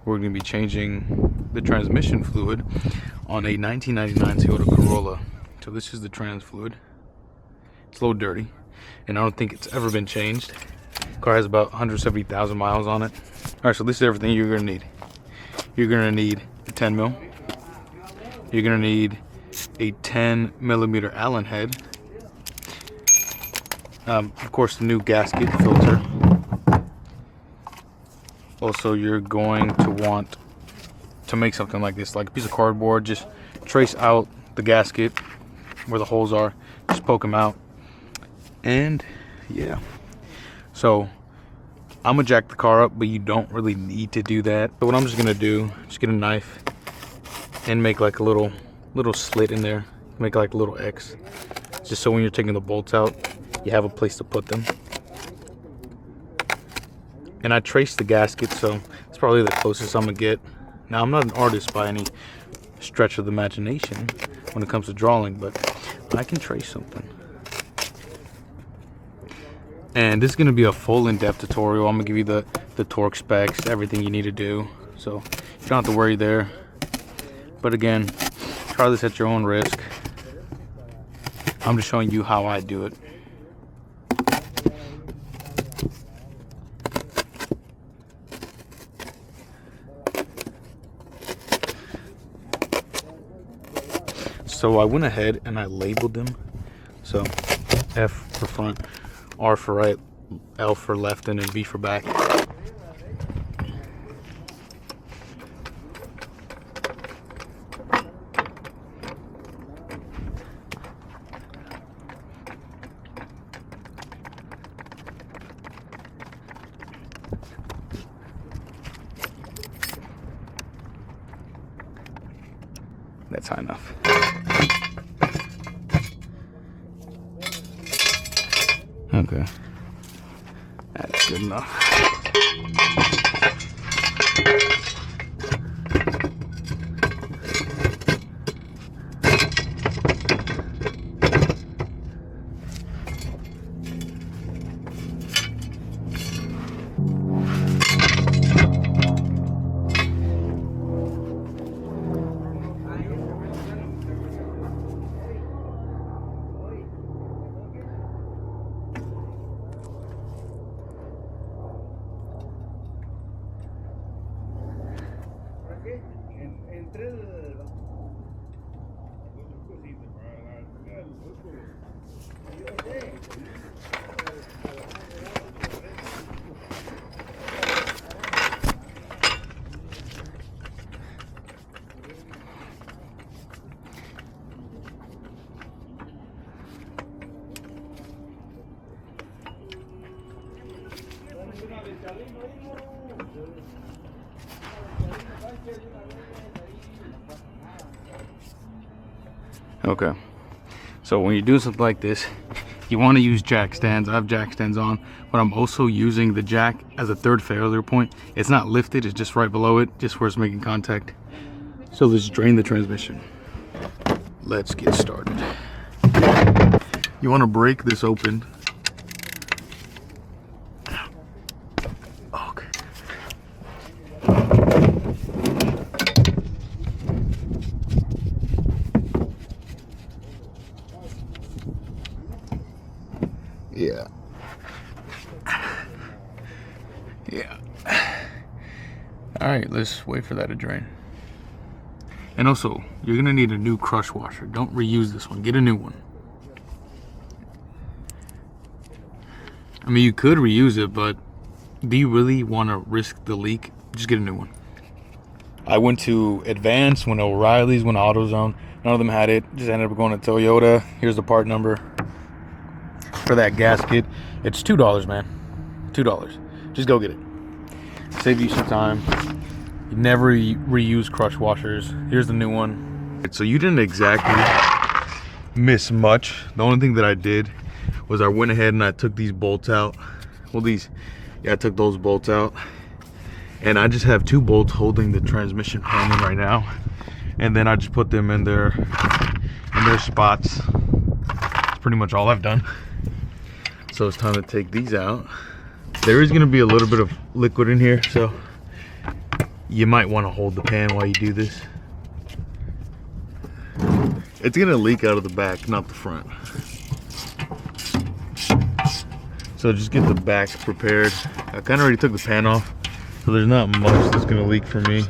we're going to be changing the transmission fluid on a 1999 Toyota Corolla. So this is the trans fluid. It's a little dirty, and I don't think it's ever been changed. The car has about 170,000 miles on it. All right, so this is everything you're going to need. You're going to need a 10 mil. You're going to need a 10 millimeter Allen head. Of course, the new gasket filter. Also, you're going to want to make something like this, like a piece of cardboard. Just trace out the gasket where the holes are. Just poke them out. And yeah. So I'm gonna jack the car up, but you don't really need to do that. But what I'm just gonna do, just get a knife and make like a little slit in there. Make like a little X. Just so when you're taking the bolts out, you have a place to put them. And I traced the gasket, so it's probably the closest I'm gonna get. Now, I'm not an artist by any stretch of the imagination when it comes to drawing, but I can trace something. And this is gonna be a full in-depth tutorial. I'm gonna give you the torque specs, everything you need to do. So you don't have to worry there. But again, try this at your own risk. I'm just showing you how I do it. So I went ahead and I labeled them. So F for front, R for right, L for left, and then V for back. That's high enough. Okay, that's good enough. Okay, so when you do something like this, you want to use jack stands. I have jack stands on, but I'm also using the jack as a third failure point. It's not lifted, it's just right below it, just where it's making contact. So let's drain the transmission. Let's get started. You want to break this open. Okay. Yeah. All right, let's wait for that to drain. And also, you're gonna need a new crush washer. Don't reuse this one, get a new one. I mean, you could reuse it, but do you really wanna risk the leak? Just get a new one. I went to Advance, went to O'Reilly's, went to AutoZone. None of them had it. Just ended up going to Toyota. Here's the part number for that gasket. It's $2, man. $2. Just go get it. Save you some time. You never reuse crush washers. Here's the new one. So you didn't exactly miss much. The only thing that I did was I went ahead and I took these bolts out. Well, I took those bolts out. And I just have 2 bolts holding the transmission pan in right now. And then I just put them in their spots. That's pretty much all I've done. So it's time to take these out. There is gonna be a little bit of liquid in here, so You might want to hold the pan while you do this. It's gonna leak out of the back, not the front. So just get the back prepared. I kind of already took the pan off, so there's not much that's gonna leak for me.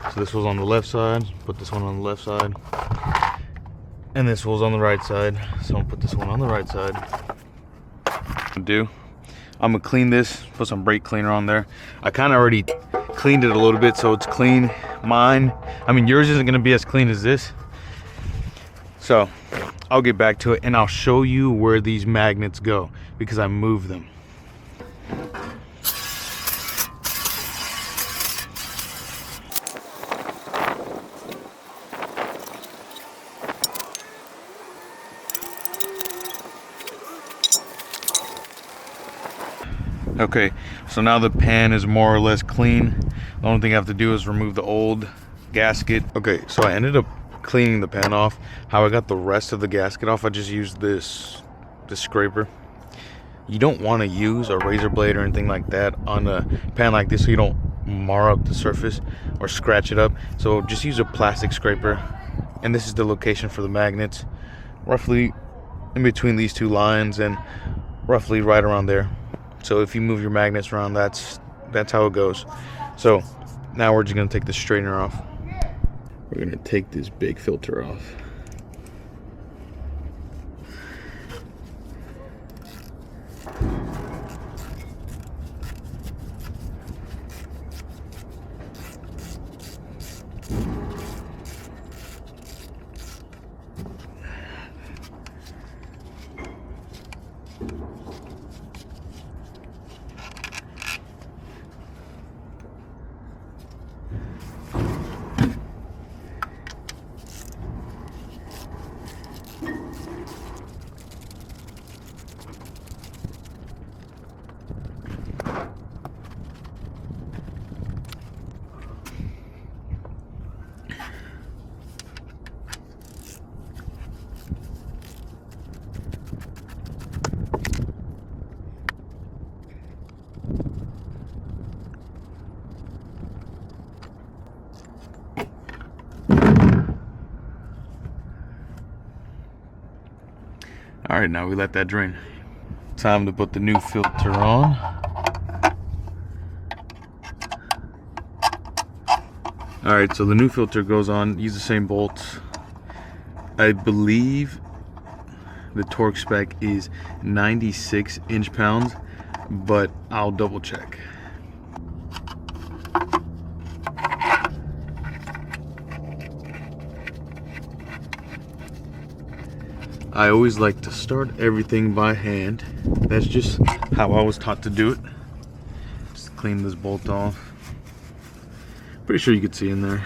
So this was on the left side, put this one on the left side. And this was on the right side, so I'm gonna put this one on the right side. I'm gonna clean this, put some brake cleaner on there. I kind of already cleaned it a little bit, so it's clean. Yours isn't gonna be as clean as this. So I'll get back to it and I'll show you where these magnets go because I moved them. Okay, so now the pan is more or less clean. The only thing I have to do is remove the old gasket. Okay, so I ended up cleaning the pan off. How I got the rest of the gasket off, I just used this scraper. You don't want to use a razor blade or anything like that on a pan like this so you don't mar up the surface or scratch it up. So just use a plastic scraper. And this is the location for the magnets, roughly in between these two lines and roughly right around there. So if you move your magnets around, that's how it goes. So now we're just gonna take the straightener off. We're gonna take this big filter off. All right, now we let that drain. Time to put the new filter on. All right, so the new filter goes on. Use the same bolts. I believe the torque spec is 96 inch-pounds, but I'll double check. I always like to start everything by hand. That's just how I was taught to do it. Just clean this bolt off. Pretty sure you could see in there.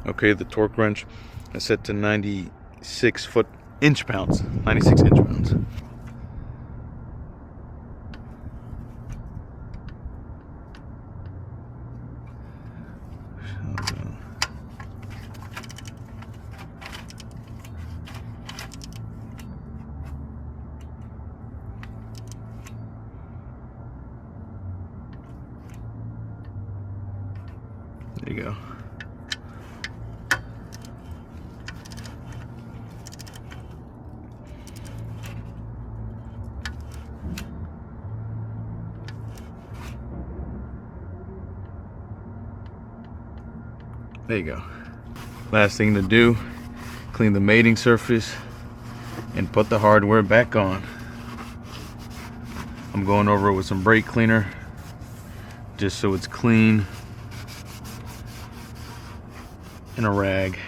Okay, the torque wrench is set to 96 inch-pounds. 96 inch-pounds. There you go. There you go. Last thing to do, clean the mating surface and put the hardware back on. I'm going over it with some brake cleaner just so it's clean and a rag.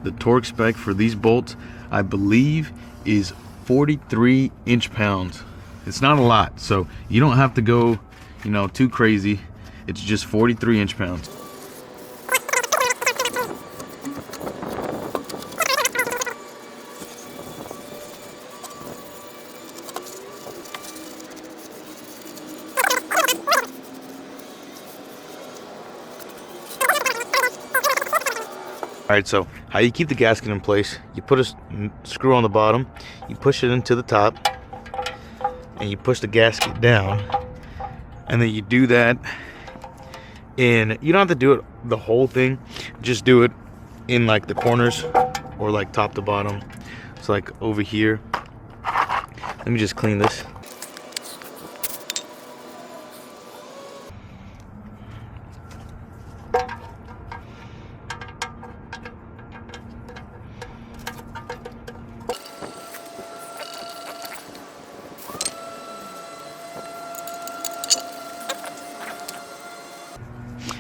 The torque spec for these bolts, I believe, is 43 inch-pounds. It's not a lot, so you don't have to go, you know, too crazy. It's just 43 inch-pounds. Alright, so how you keep the gasket in place, you put a screw on the bottom, you push it into the top, and you push the gasket down, and then you do that in, you don't have to do it the whole thing, just do it in like the corners or like top to bottom. So like over here, let me just clean this.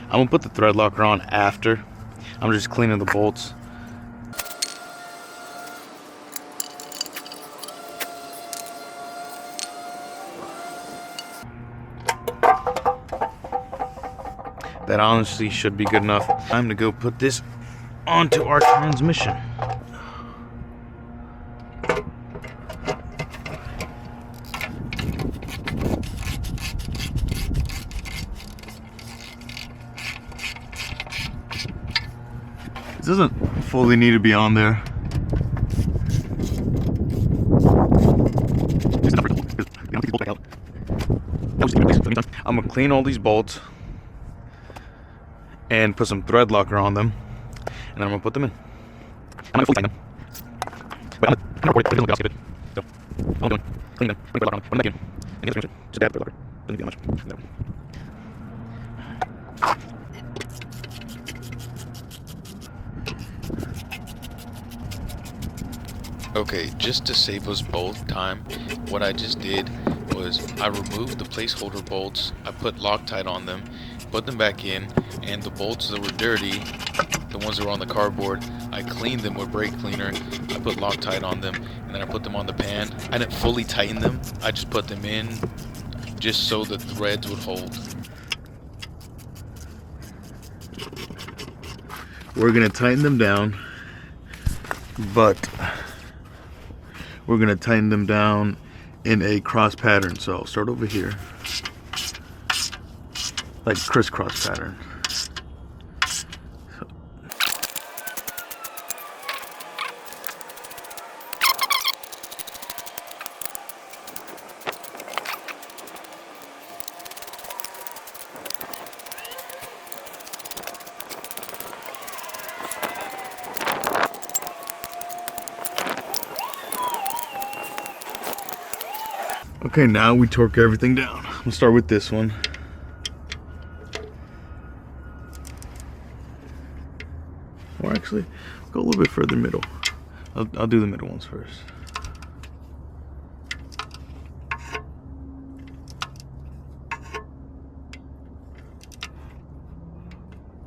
I'm gonna put the thread locker on after. I'm just cleaning the bolts. That honestly should be good enough. Time to go put this onto our transmission. This doesn't fully need to be on there. I'm gonna clean all these bolts and put some thread locker on them, and then I'm gonna put them in. I'm gonna fully tighten them. But I'm gonna record it, but it doesn't look so all I'm doing, clean them, put thread locker on them, put them back in, and get the transmission. Just add thread locker. Doesn't need that much. Okay, just to save us both time, what I just did was I removed the placeholder bolts, I put Loctite on them, put them back in, and the bolts that were dirty, the ones that were on the cardboard, I cleaned them with brake cleaner, I put Loctite on them, and then I put them on the pan. I didn't fully tighten them, I just put them in just so the threads would hold. We're gonna tighten them down, but we're gonna tighten them down in a cross pattern. So I'll start over here, like crisscross pattern. Okay, now we torque everything down. I'm gonna start with this one. Or actually, go a little bit further middle. I'll do the middle ones first.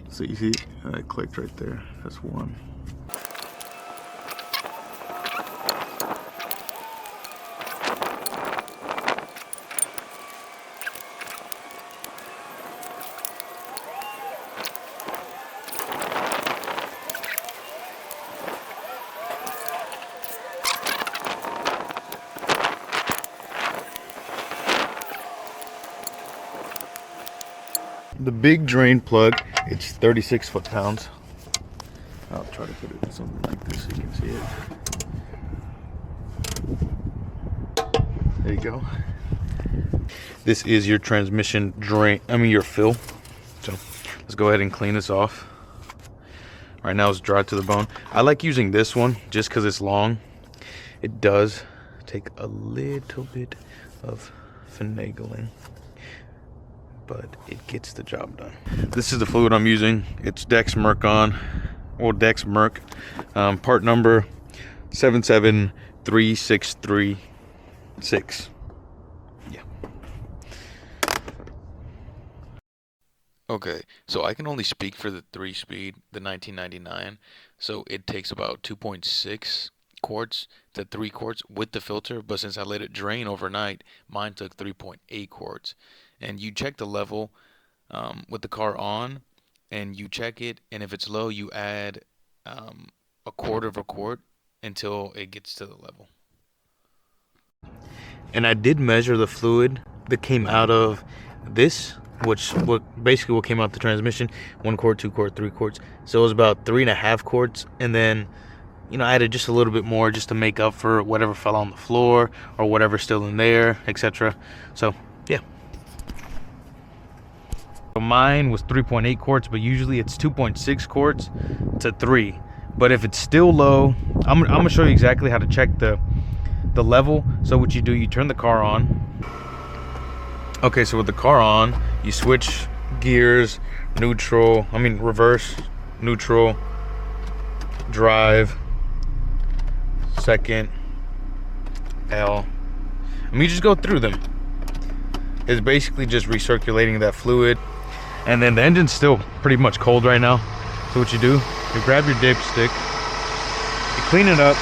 So you see, I clicked right there. That's one. The big drain plug, it's 36 foot-pounds. I'll try to put it in something like this so you can see it. There you go. This is your transmission drain, your fill. So let's go ahead and clean this off. Right now it's dry to the bone. I like using this one just because it's long. It does take a little bit of finagling, but it gets the job done. This is the fluid I'm using. It's Dex Mercon, or Dex Merc, part number 77336. Yeah. Okay, so I can only speak for the 3-speed, the 1999. So it takes about 2.6 quarts to 3 quarts with the filter, but since I let it drain overnight, mine took 3.8 quarts. And you check the level with the car on, and you check it, and if it's low, you add um, a quarter of a quart until it gets to the level. And I did measure the fluid that came out of this, which what came out the transmission: 1 quart, 2 quart, 3 quarts. So it was about 3.5 quarts, and then I added just a little bit more just to make up for whatever fell on the floor or whatever's still in there, etc. So yeah. So mine was 3.8 quarts, but usually it's 2.6 quarts to 3. But if it's still low, I'm gonna show you exactly how to check the level. So what you do, you turn the car on. Okay, so with the car on, you switch gears, reverse, neutral, drive, second, L. You just go through them. It's basically just recirculating that fluid. And then the engine's still pretty much cold right now. So what you do, you grab your dipstick, you clean it up,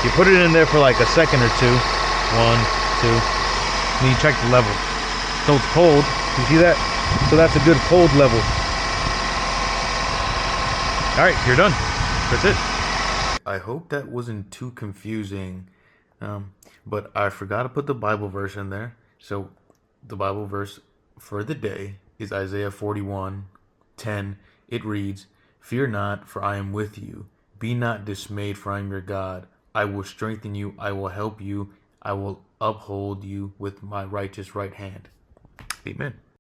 you put it in there for like a second or two. 1, 2, and you check the level. So it's cold. You see that? So that's a good cold level. All right, you're done. That's it. I hope that wasn't too confusing, but I forgot to put the Bible verse in there. So the Bible verse for the day is Isaiah 41:10. It reads, "Fear not, for I am with you. Be not dismayed, for I am your God. I will strengthen you. I will help you. I will uphold you with my righteous right hand." Amen.